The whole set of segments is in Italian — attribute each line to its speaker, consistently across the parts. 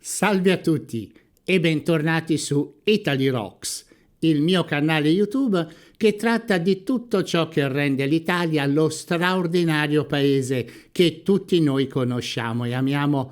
Speaker 1: Salve a tutti e bentornati su Italy Rocks, il mio canale YouTube che tratta di tutto ciò che rende l'Italia lo straordinario paese che tutti noi conosciamo e amiamo.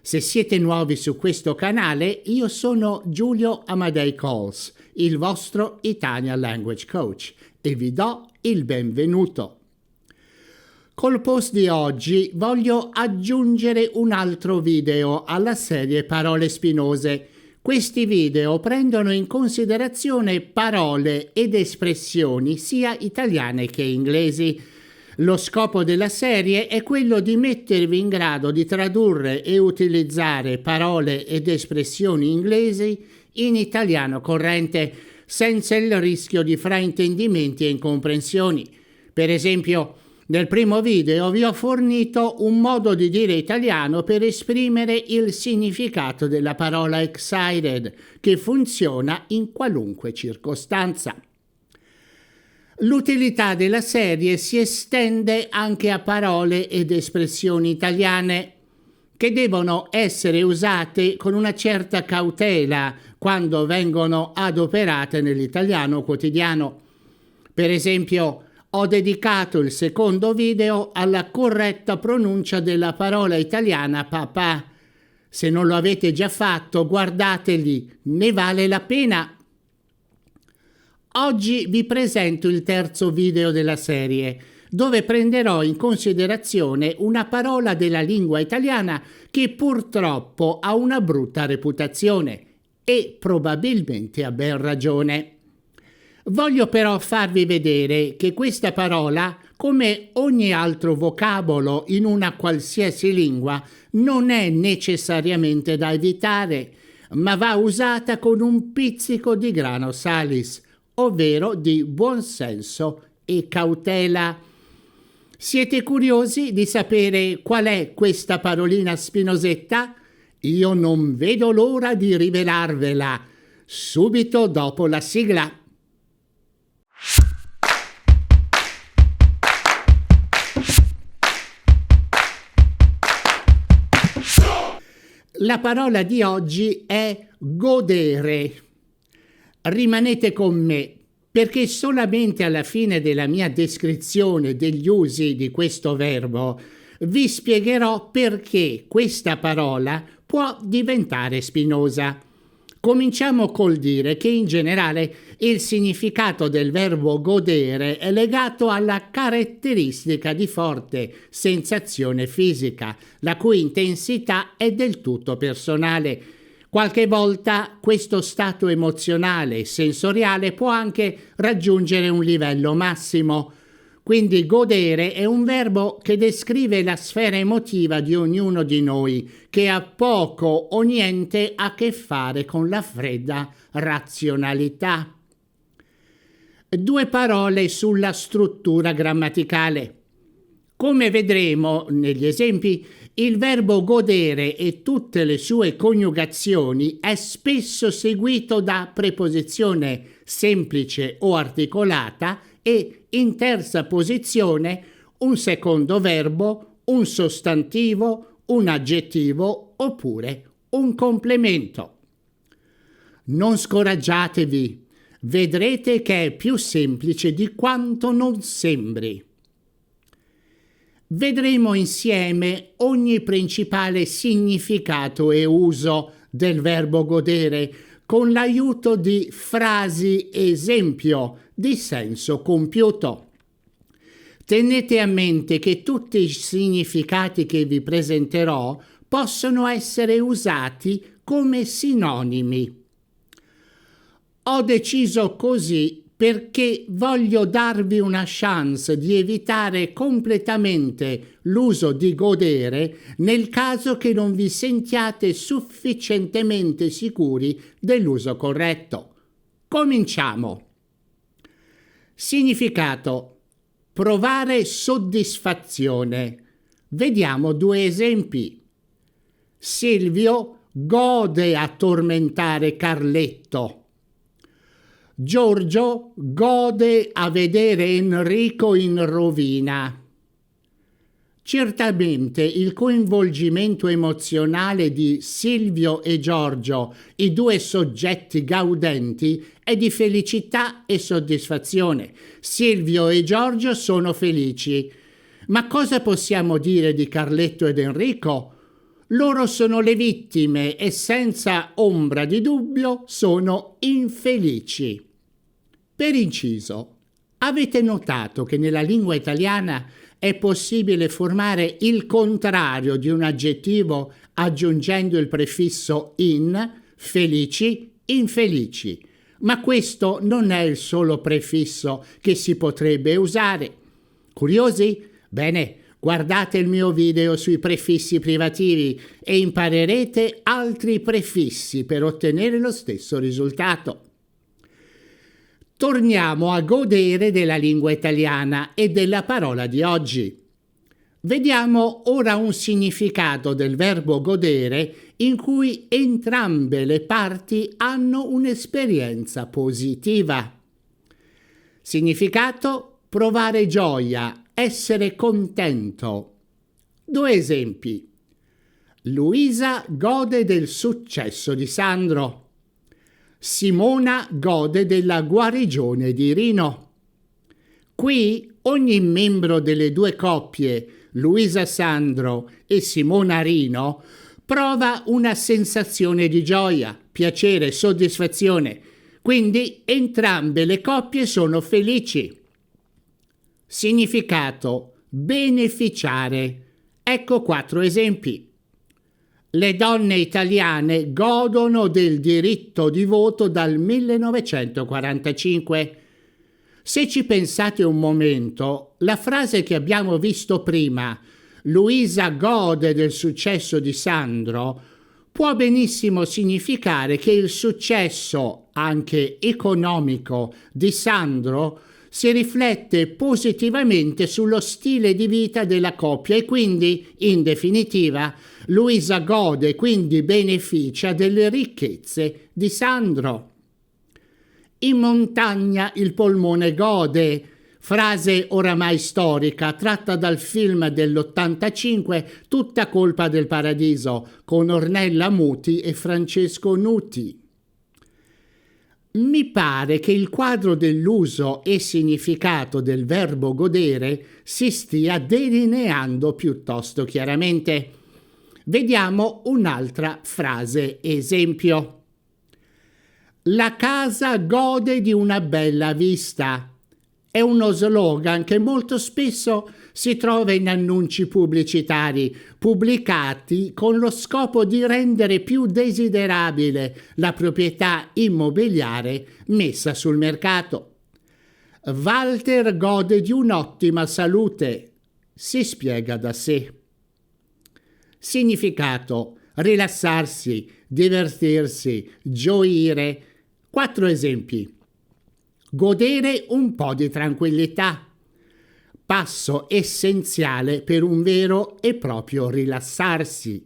Speaker 1: Se siete nuovi su questo canale, io sono Giulio Amadei Coles, il vostro Italian Language Coach, e vi do il benvenuto. Col post di oggi voglio aggiungere un altro video alla serie Parole spinose. Questi video prendono in considerazione parole ed espressioni sia italiane che inglesi. Lo scopo della serie è quello di mettervi in grado di tradurre e utilizzare parole ed espressioni inglesi in italiano corrente, senza il rischio di fraintendimenti e incomprensioni. Per esempio, nel primo video vi ho fornito un modo di dire italiano per esprimere il significato della parola excited, che funziona in qualunque circostanza. L'utilità della serie si estende anche a parole ed espressioni italiane, che devono essere usate con una certa cautela quando vengono adoperate nell'italiano quotidiano. Per esempio, ho dedicato il secondo video alla corretta pronuncia della parola italiana papà. Se non lo avete già fatto, guardateli, ne vale la pena. Oggi vi presento il terzo video della serie, dove prenderò in considerazione una parola della lingua italiana che purtroppo ha una brutta reputazione e probabilmente ha ben ragione. Voglio però farvi vedere che questa parola, come ogni altro vocabolo in una qualsiasi lingua, non è necessariamente da evitare, ma va usata con un pizzico di grano salis, ovvero di buonsenso e cautela. Siete curiosi di sapere qual è questa parolina spinosetta? Io non vedo l'ora di rivelarvela, subito dopo la sigla. La parola di oggi è godere. Rimanete con me, perché solamente alla fine della mia descrizione degli usi di questo verbo vi spiegherò perché questa parola può diventare spinosa. Cominciamo col dire che in generale il significato del verbo godere è legato alla caratteristica di forte sensazione fisica, la cui intensità è del tutto personale. Qualche volta questo stato emozionale e sensoriale può anche raggiungere un livello massimo. Quindi godere è un verbo che descrive la sfera emotiva di ognuno di noi, che ha poco o niente a che fare con la fredda razionalità. Due parole sulla struttura grammaticale. Come vedremo negli esempi, il verbo godere e tutte le sue coniugazioni è spesso seguito da preposizione semplice o articolata e in terza posizione un secondo verbo, un sostantivo, un aggettivo oppure un complemento. Non scoraggiatevi, vedrete che è più semplice di quanto non sembri. Vedremo insieme ogni principale significato e uso del verbo godere con l'aiuto di frasi esempio di senso compiuto. Tenete a mente che tutti i significati che vi presenterò possono essere usati come sinonimi. Ho deciso così perché voglio darvi una chance di evitare completamente l'uso di godere nel caso che non vi sentiate sufficientemente sicuri dell'uso corretto. Cominciamo. Significato: provare soddisfazione. Vediamo due esempi. Silvio gode a tormentare Carletto. Giorgio gode a vedere Enrico in rovina. Certamente il coinvolgimento emozionale di Silvio e Giorgio, i due soggetti gaudenti, è di felicità e soddisfazione. Silvio e Giorgio sono felici. Ma cosa possiamo dire di Carletto ed Enrico? Loro sono le vittime e senza ombra di dubbio sono infelici. Per inciso, avete notato che nella lingua italiana è possibile formare il contrario di un aggettivo aggiungendo il prefisso in, felici, infelici. Ma questo non è il solo prefisso che si potrebbe usare. Curiosi? Bene, guardate il mio video sui prefissi privativi e imparerete altri prefissi per ottenere lo stesso risultato. Torniamo a godere della lingua italiana e della parola di oggi. Vediamo ora un significato del verbo godere in cui entrambe le parti hanno un'esperienza positiva. Significato: provare gioia, essere contento. Due esempi. Luisa gode del successo di Sandro. Simona gode della guarigione di Rino. Qui ogni membro delle due coppie, Luisa Sandro e Simona Rino, prova una sensazione di gioia, piacere, soddisfazione. Quindi entrambe le coppie sono felici. Significato: beneficiare. Ecco 4 esempi. Le donne italiane godono del diritto di voto dal 1945. Se ci pensate un momento, la frase che abbiamo visto prima, Luisa gode del successo di Sandro, può benissimo significare che il successo, anche economico, di Sandro si riflette positivamente sullo stile di vita della coppia e quindi, in definitiva, Luisa gode, quindi beneficia delle ricchezze di Sandro. In montagna il polmone gode, frase oramai storica tratta dal film dell'85 Tutta colpa del paradiso con Ornella Muti e Francesco Nuti. Mi pare che il quadro dell'uso e significato del verbo godere si stia delineando piuttosto chiaramente. Vediamo un'altra frase esempio. La casa gode di una bella vista. È uno slogan che molto spesso si trova in annunci pubblicitari pubblicati con lo scopo di rendere più desiderabile la proprietà immobiliare messa sul mercato. Walter gode di un'ottima salute. Si spiega da sé. Significato: rilassarsi, divertirsi, gioire. 4 esempi. Godere un po' di tranquillità. Passo essenziale per un vero e proprio rilassarsi.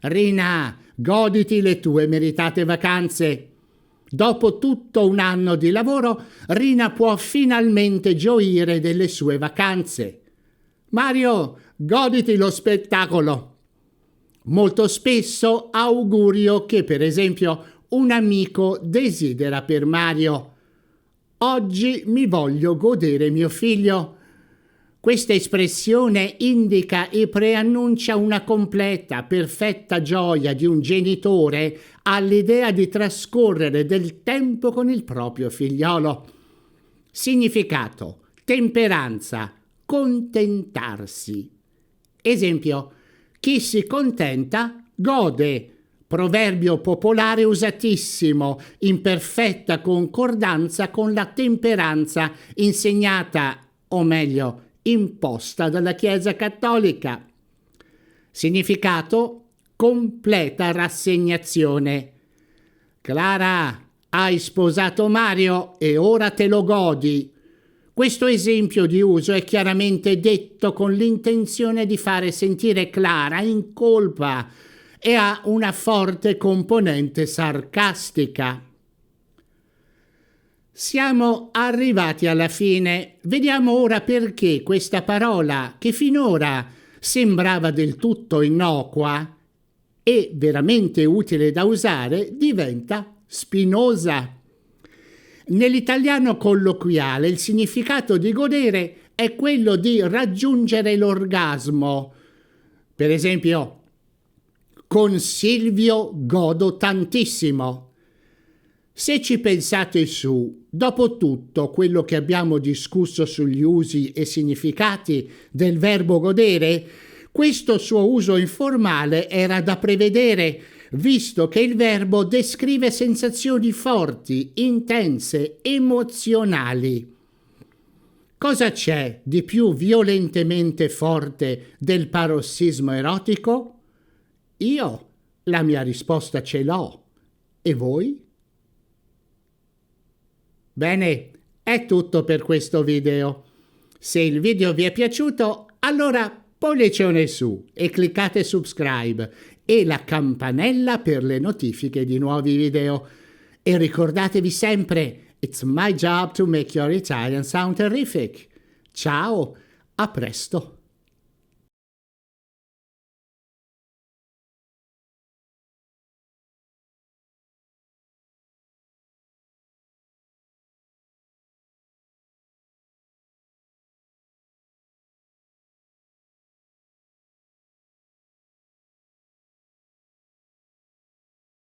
Speaker 1: Rina, goditi le tue meritate vacanze. Dopo tutto un anno di lavoro, Rina può finalmente gioire delle sue vacanze. Mario, goditi lo spettacolo. Molto spesso augurio che, per esempio, un amico desidera per Mario: oggi mi voglio godere mio figlio. Questa espressione indica e preannuncia una completa, perfetta gioia di un genitore all'idea di trascorrere del tempo con il proprio figliolo. Significato: temperanza, contentarsi. Esempio: chi si contenta gode. Proverbio popolare usatissimo, in perfetta concordanza con la temperanza insegnata, o meglio, imposta dalla Chiesa Cattolica. Significato: completa rassegnazione. Clara, hai sposato Mario e ora te lo godi. Questo esempio di uso è chiaramente detto con l'intenzione di fare sentire Clara in colpa e ha una forte componente sarcastica. Siamo arrivati alla fine. Vediamo ora perché questa parola, che finora sembrava del tutto innocua e veramente utile da usare, diventa spinosa. Nell'italiano colloquiale il significato di godere è quello di raggiungere l'orgasmo. Per esempio, con Silvio godo tantissimo. Se ci pensate su, dopo tutto quello che abbiamo discusso sugli usi e significati del verbo godere, questo suo uso informale era da prevedere, visto che il verbo descrive sensazioni forti, intense, emozionali. Cosa c'è di più violentemente forte del parossismo erotico? Io la mia risposta ce l'ho. E voi? Bene, è tutto per questo video. Se il video vi è piaciuto, allora pollicione su e cliccate subscribe e la campanella per le notifiche di nuovi video. E ricordatevi sempre, it's my job to make your Italian sound terrific. Ciao, a presto.